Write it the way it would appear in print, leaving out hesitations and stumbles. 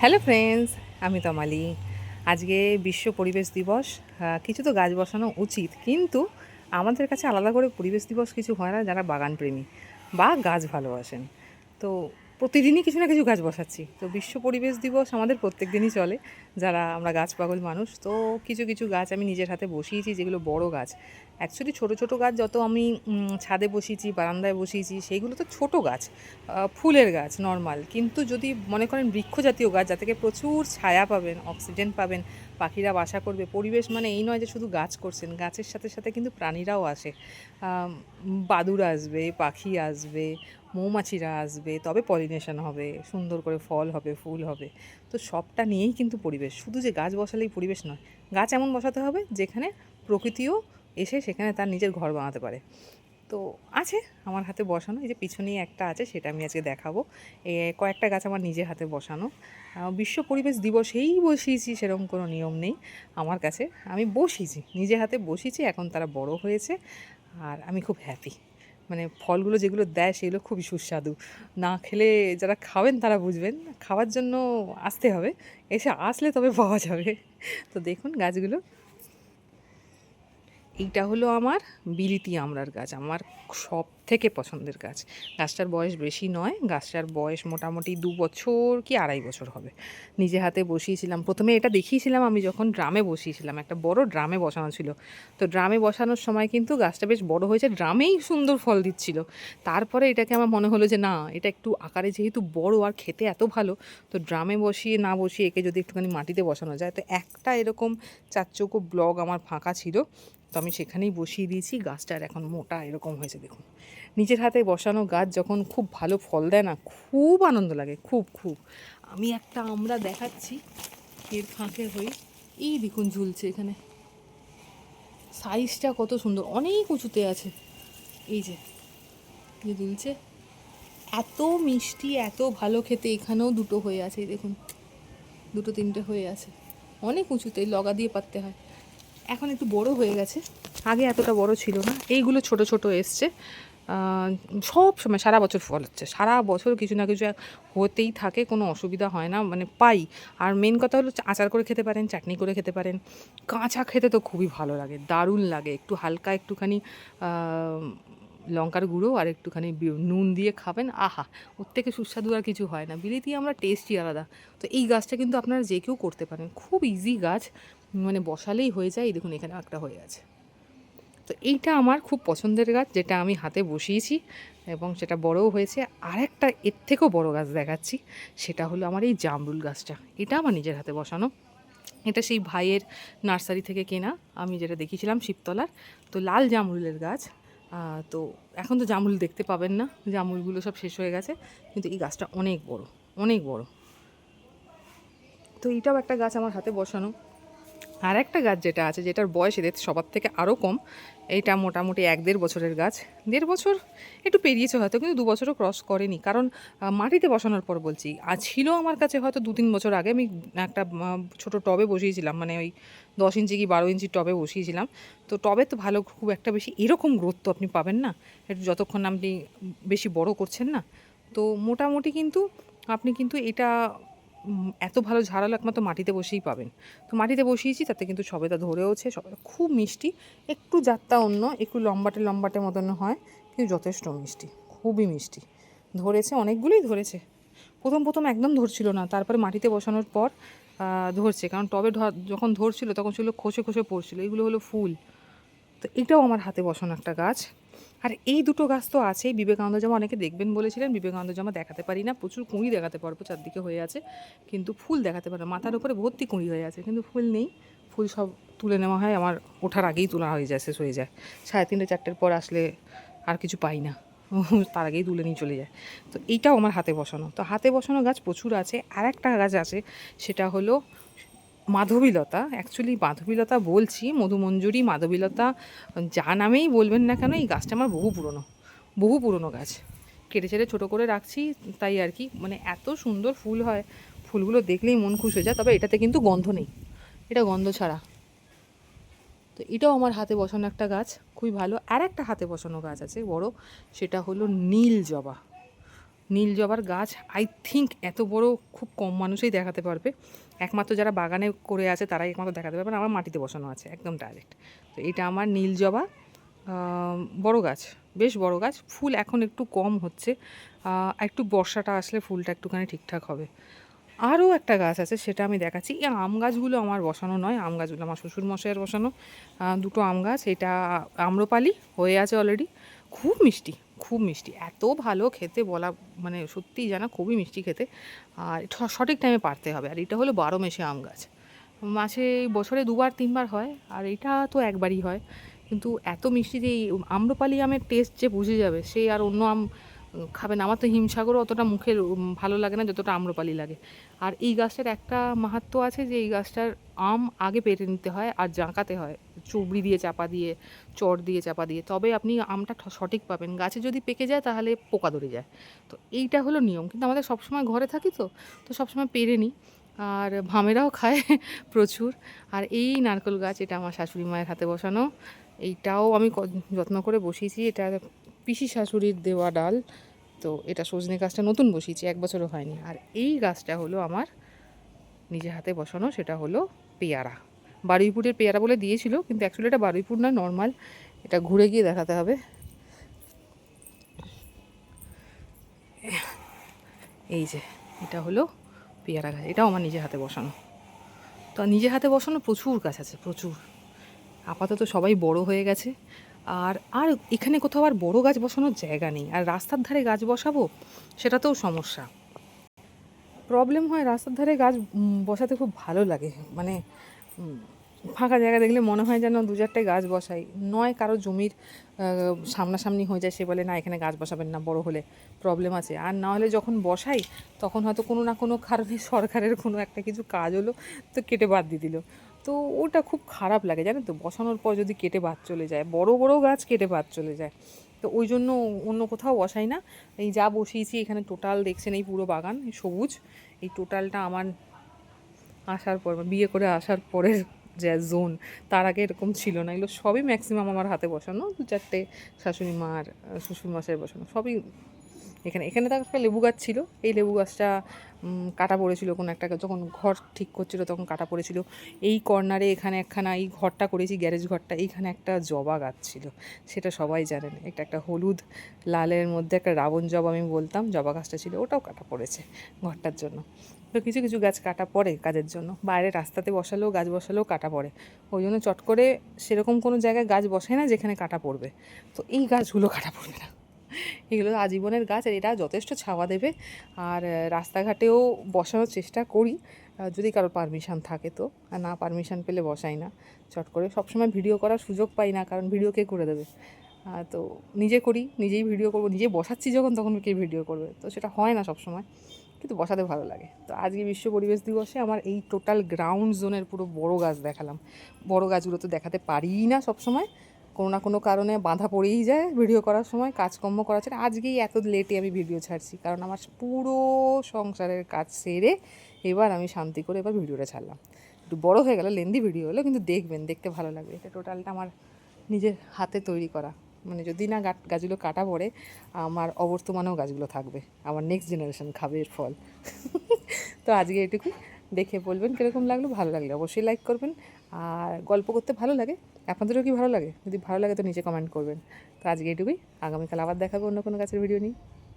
Hello friends, আমি তমালি। আজকে বিশ্ব পরিবেশ দিবস। কিছু তো গাছ বসানো উচিত, কিন্তু আমাদের কাছে আলাদা করে পরিবেশ দিবস কিছু হয় না যারা বাগানপ্রেমী বা গাছ ভালোবাসেন। তো প্রতিদিনই কিছু না কিছু গাছ বসাচ্ছি। তো বিশ্ব পরিবেশ দিবস আমাদের প্রত্যেক দিনই চলে, যারা আমরা গাছ পাগল মানুষ। তো কিছু কিছু গাছ আমি নিজের হাতে বসিয়েছি, যেগুলো বড় গাছ। অ্যাকচুয়ালি ছোট ছোট গাছ যত আমি ছাদে বসিয়েছি, বারান্দায় বসিয়েছি, সেইগুলো তো ছোট গাছ, ফুলের গাছ নর্মাল। কিন্তু যদি মনে করেন বৃক্ষ জাতীয় গাছ, যা থেকে প্রচুর ছায়া পাবেন, অক্সিজেন পাবেন, পাখিরা বাসা করবে। পরিবেশ মানে এই নয় যে শুধু গাছ করছেন, গাছের সাথে সাথে কিন্তু প্রাণীরাও আসে। বাদুড় আসবে, পাখি আসবে, মৌমাছিরা আসবে, তবে পলিনেশন হবে, সুন্দর করে ফল হবে, ফুল হবে। তো সবটা নিয়েই কিন্তু পরিবেশ। শুধু যে গাছ বসালেই পরিবেশ নয়, গাছ এমন বসাতে হবে যেখানে প্রকৃতিও এসে সেখানে তার নিজের ঘর বানাতে পারে। তো আছে আমার হাতে বসানো, এই যে পিছনেই একটা আছে, সেটা আমি আজকে দেখাবো। কয়েকটা গাছ আমার নিজের হাতে বসানো। বিশ্ব পরিবেশ দিবসেই বসিয়েছি, সেরকম কোনো নিয়ম নেই আমার কাছে। আমি বসিয়েছি, নিজে হাতে বসিয়েছি, এখন তারা বড় হয়েছে আর আমি খুব হ্যাপি। মানে ফলগুলো যেগুলো দেয় সেগুলো খুবই সুস্বাদু। না খেলে যারা খাবেন তারা বুঝবেন। খাওয়ার জন্য আসতে হবে, এসে আসলে তবে পাওয়া যাবে। তো দেখুন গাছগুলো। এইটা হলো আমার বিলিতি আমড়ার গাছ, আমার সব থেকে পছন্দের গাছ। গাছটার বয়স বেশি নয়, গাছটার বয়স মোটামুটি 2 বছর কি 2.5 বছর হবে। নিজে হাতে বসিয়েছিলাম, প্রথমে এটা দেখিয়েছিলাম আমি যখন ড্রামে বসিয়েছিলাম, একটা বড় ড্রামে বসানো ছিল। তো ড্রামে বসানোর সময় কিন্তু গাছটা বেশ বড় হয়েছে, ড্রামেই সুন্দর ফল দিচ্ছিল। তারপরে এটাকে আমার মনে হলো যে না, এটা একটু আকারে যেহেতু বড় আর খেতে এত ভালো, তো ড্রামে বসিয়ে না বসিয়ে একে যদি একটুখানি মাটিতে বসানো যায়। তো একটা এরকম চারচৌকো ব্লক আমার ফাঁকা ছিল, তো আমি সেখানেই বসিয়ে দিয়েছি। গাছটার এখন মোটা এরকম হয়েছে দেখুন। নিজের হাতে বসানো গাছ যখন খুব ভালো ফল দেয় না, খুব আনন্দ লাগে, খুব খুব। আমি একটা আমরা দেখাচ্ছি এর ফাঁকে হই। এই দেখুন ঝুলছে এখানে, সাইজটা কত সুন্দর, অনেক উঁচুতে আছে। এই যে যে ঝুলছে, এত মিষ্টি, এত ভালো খেতে। এখানেও দুটো হয়ে আছে, এই দেখুন, দুটো তিনটে হয়ে আছে, অনেক উঁচুতে, লগা দিয়ে পাততে হয়। এখন একটু বড় হয়ে গেছে, আগে এতটা বড় ছিল না। এইগুলো ছোট ছোট এসছে। সব সময় সারা বছর ফল হচ্ছে, সারা বছর কিছু না কিছু হতেই থাকে, কোনো অসুবিধা হয় না, মানে পাই। আর মেন কথা হলো আচার করে খেতে পারেন, চাটনি করে খেতে পারেন, কাঁচা খেতে তো খুবই ভালো লাগে, দারুণ লাগে। একটু হালকা একটুখানি লঙ্কার গুঁড়ো আর একটুখানি নুন দিয়ে খাবেন, আহা, ওর থেকে সুস্বাদু আর কিছু হয় না। বিলিতি আমরা টেস্টই আলাদা। তো এই গাছটা কিন্তু আপনারা যে কেউ করতে পারেন, খুব ইজি গাছ, মানে বসালেই হয়ে যায়। এই দেখুন এখানে একটা হয়ে আছে। তো এইটা আমার খুব পছন্দের গাছ, যেটা আমি হাতে বসিয়েছি এবং সেটা বড়ও হয়েছে। আর একটা এর থেকেও বড় গাছ দেখাচ্ছি, সেটা হলো আমার এই জামরুল গাছটা। এটা আমার নিজের হাতে বসানো। এটা সেই ভাইয়ের নার্সারি থেকে কেনা, আমি যেটা দেখিয়েছিলাম শিবতলার। তো লাল জামরুলের গাছ। তো এখন তো জামরুল দেখতে পাবেন না, জামরুলগুলো সব শেষ হয়ে গেছে, কিন্তু এই গাছটা অনেক বড়, অনেক বড়। তো এইটাও একটা গাছ আমার হাতে বসানো। আর একটা গাছ যেটা আছে, যেটার বয়স এদের সবার থেকে আরও কম, এইটা মোটামুটি 1-1.5 বছরের গাছ। 1.5 বছর একটু পেরিয়েছে হয়তো, কিন্তু 2 বছরও ক্রস করেনি, কারণ মাটিতে বসানোর পর বলছি। আর ছিল আমার কাছে হয়তো 2-3 বছর আগে, আমি একটা ছোটো টবে বসিয়েছিলাম, মানে ওই 10 ইঞ্চি কি 12 ইঞ্চির টবে বসিয়েছিলাম। তো টবে তো ভালো, খুব একটা বেশি এরকম গ্রোথ তো আপনি পাবেন না, একটু যতক্ষণ আপনি বেশি বড় করছেন না। তো মোটামুটি কিন্তু আপনি কিন্তু এটা এত ভালো ঝাড়ালো একমাত্র মাটিতে বসেই পাবেন। তো মাটিতে বসিয়েছি, তাতে কিন্তু সবেদা ধরেওছে, সবেদা খুব মিষ্টি। একটু জাতটা অন্য, একটু লম্বাটে লম্বাটে মতন হয়, কিন্তু যথেষ্ট মিষ্টি, খুবই মিষ্টি। ধরেছে, অনেকগুলোই ধরেছে। প্রথম প্রথম একদম ধরছিল না, তারপরে মাটিতে বসানোর পর ধরছে। কারণ টবে যখন ধরছিল তখন সেগুলো খসে খসে পড়ছিল। এগুলো হলো ফুল। তো এটাও আমার হাতে বসানো একটা গাছ। আর এই দুটো গাছ তো আছেই। বিবেকানন্দ জামা অনেকে দেখবেন বলেছিলেন, বিবেকানন্দ জামা দেখাতে পারি না, প্রচুর কুঁড়ি দেখাতে পারবো, চারদিকে হয়ে আছে, কিন্তু ফুল দেখাতে পারে না। মাথার উপরে ভর্তি কুঁড়ি হয়ে আছে, কিন্তু ফুল নেই। ফুল সব তুলে নেওয়া হয়, আমার ওঠার আগেই তোলা হয়ে যায়, শেষ হয়ে যায়। 3:30-4টের পর আসলে আর কিছু পাই না, তার আগেই তুলে নিয়ে চলে যায়। তো এইটাও আমার হাতে বসানো। তো হাতে বসানো গাছ প্রচুর আছে। আর একটা গাছ আছে, সেটা হলো মাধবীলতা। অ্যাকচুয়ালি মাধবীলতা বলছি, মধুমঞ্জুরি, মাধবীলতা, যা নামেই বলবেন না কেন, এই গাছটা আমার বহু পুরনো, বহু পুরনো গাছ। কেটে ছেড়ে ছোটো করে রাখছি, তাই আর কি। মানে এত সুন্দর ফুল হয়, ফুলগুলো দেখলেই মন খুশ হয়ে যায়। তবে এটাতে কিন্তু গন্ধ নেই, এটা গন্ধ ছাড়া। তো এটাও আমার হাতে বসানো একটা গাছ, খুবই ভালো। আর একটা হাতে বসানো গাছ আছে বড়, সেটা হলো নীল জবা। নীল জবার গাছ আই থিঙ্ক এত বড় খুব কম মানুষই দেখাতে পারবে, একমাত্র যারা বাগানে করে আছে তারাই একমাত্র দেখাতে পারবে। আমার মাটিতে বসানো আছে একদম ডাইরেক্ট। তো এটা আমার নীল জবা, বড় গাছ, বেশ বড় গাছ। ফুল এখন একটু কম হচ্ছে, একটু বর্ষাটা আসলে ফুলটা একটুখানি ঠিকঠাক হবে। আরও একটা গাছ আছে, সেটা আমি দেখাচ্ছি। এই আম গাছগুলো আমার বসানো নয়, আম গাছগুলো আমার শ্বশুরমশাইয়ের বসানো। দুটো আম গাছ, এটা আম্রপালি হয়ে আছে অলরেডি, খুব মিষ্টি, খুব মিষ্টি, এত ভালো খেতে বলা মানে সত্যিই জানা, খুবই মিষ্টি খেতে। আর সঠিক টাইমে পারতে হবে। আর এটা হলো 12 মেশে আম গাছ, মাসে বছরে 2-3 বার হয়, আর এটা তো একবারই হয়। কিন্তু এত মিষ্টি যে এই আম্রপালি আমের টেস্ট যে বুঝে যাবে, সে আর অন্য আম খাবে না। আমার তো হিমসাগরও অতটা মুখে ভালো লাগে না যতটা আম্রপালি লাগে। আর এই গাছটার একটা মাহাত্ম্য আছে যে এই গাছটার আম আগে পেড়ে নিতে হয় আর জাঁকাতে হয়, চুবড়ি দিয়ে চাপা দিয়ে, চট দিয়ে চাপা দিয়ে, তবে আপনি আমটা সঠিক পাবেন। গাছে যদি পেকে যায় তাহলে পোকা ধরে যায়। তো এইটা হলো নিয়ম। কিন্তু আমাদের সবসময় ঘরে থাকি, তো সবসময় পেরে নিই। আর ভামেরাও খায় প্রচুর। আর এই নারকেল গাছ, এটা আমার শাশুড়ি মায়ের হাতে বসানো। এইটাও আমি যত্ন করে বসিয়েছি, এটা পিসি শাশুড়ির দেওয়া ডাল। তো এটা সজনে গাছটা নতুন বসিয়েছি, 1 বছরও হয়নি। আর এই গাছটা হলো আমার নিজের হাতে বসানো, সেটা হলো পেয়ারা। বারুইপুরের পেয়ারা বলে দিয়েছিল, কিন্তু অ্যাকচুয়ালি এটা বারুইপুর নয়, নর্মাল। এটা ঘুরে গিয়ে দেখাতে হবে। এই যে এটা হলো পেয়ারা গাছ, এটাও আমার নিজের হাতে বসানো। তো নিজের হাতে বসানো প্রচুর গাছ আছে, প্রচুর। আপাতত সবাই বড় হয়ে গেছে। আর আর এখানে কোথাও আর বড় গাছ বসানোর জায়গা নেই। আর রাস্তার ধারে গাছ বসাবো, সেটাতেও সমস্যা। প্রবলেম হয়, রাস্তার ধারে গাছ বসাতে খুব ভালো লাগে, মানে ফাঁকা জায়গা দেখলে মনে হয় যেন 2-4টে গাছ বসাই। নয় কারো জমির সামনাসামনি হয়ে যায়, সে বলে না এখানে গাছ বসাবেন না, বড় হলে প্রবলেম আছে। আর না হলে যখন বসাই তখন হয়তো কোনো না কোনো কারণে সরকারের কোনো একটা কিছু কাজ হলো, তো কেটে বাদ দিয়ে দিল। তো ওটা খুব খারাপ লাগে জানেন তো, বসানোর পর যদি কেটে বাদ চলে যায়, বড় বড় গাছ কেটে বাদ চলে যায়। তো ওই জন্য অন্য কোথাও বসাই না। এই যা বসিয়েছি এখানে টোটাল দেখছেন, এই পুরো বাগান সবুজ। এই টোটালটা আমার আসার পর, বিয়ে করে আসার পরের যে জোন, তার আগে এরকম ছিল না। এগুলো সবই ম্যাক্সিমাম আমার হাতে বসানো, 2-4টে শাশুড়ি মার, শ্বশুরমশাইয়ের বসানো, সবই এখানে। এখানে তো একটা লেবু গাছ ছিল, এই লেবু গাছটা কাটা পড়েছিল কোনো একটা, যখন ঘর ঠিক করছিল তখন কাটা পড়েছিল। এই কর্নারে এখানে একখানা, এই ঘরটা করেছি গ্যারেজ ঘরটা, এইখানে একটা জবা গাছ ছিল, সেটা সবাই জানেন। একটা হলুদ লালের মধ্যে একটা রাবণ জবা আমি বলতাম, জবা গাছটা ছিল, ওটাও কাটা পড়েছে ঘরটার জন্য। তো কিছু কিছু গাছ কাটা পড়ে কাজের জন্য, বাইরে রাস্তাতে বসালেও গাছ বসালেও কাটা পড়ে। ওই জন্য চট করে সেরকম কোনো জায়গায় গাছ বসায় না যেখানে কাটা পড়বে। তো এই গাছগুলো কাটা পড়বে না, এগুলো আজীবনের গাছ। আর এটা যথেষ্ট ছাওয়া দেবে। আর রাস্তাঘাটেও বসানোর চেষ্টা করি যদি কারোর পারমিশন থাকে তো, আর না পারমিশন পেলে বসাই না চট করে। সবসময় ভিডিও করার সুযোগ পাই না, কারণ ভিডিও কে করে দেবে। তো নিজে করি, নিজেই ভিডিও করব, নিজে বসাচ্ছি যখন তখন কে ভিডিও করবে, তো সেটা হয় না সবসময়, কিন্তু বসাতে ভালো লাগে। তো আজকে বিশ্ব পরিবেশ দিবসে আমার এই টোটাল গ্রাউন্ড জোনের পুরো বড় গাছ দেখালাম। বড় গাছগুলো তো দেখাতে পারিই না সবসময়, কোনো না কোনো কারণে বাঁধা পড়েই যায় ভিডিও করার সময়, কাজকর্ম করার জন্য। আজকেই এত লেটে আমি ভিডিও ছাড়ছি, কারণ আমার পুরো সংসারের কাজ সেরে এবার আমি শান্তি করে এবার ভিডিওটা ছাড়লাম। একটু বড় হয়ে গেল, লেন্দি ভিডিও হলো, কিন্তু দেখবেন, দেখতে ভালো লাগবে। এটা টোটালটা আমার নিজের হাতে তৈরি করা, মানে যদি না গাছগুলো কাটা পড়ে, আমার অবর্তমানেও গাছগুলো থাকবে, আমার নেক্সট জেনারেশন খাবে এর ফল। তো আজকে এটুকুই, দেখে বলবেন কীরকম লাগলো। ভালো লাগলে অবশ্যই লাইক করবেন। আর গল্প করতে ভালো লাগে, আপনাদেরও কি ভালো লাগে? যদি ভালো লাগে তো নিচে কমেন্ট করবেন। তো আজকে এটুকুই, আগামীকাল আবার দেখাবো অন্য কোনো গাছের ভিডিও নিয়ে।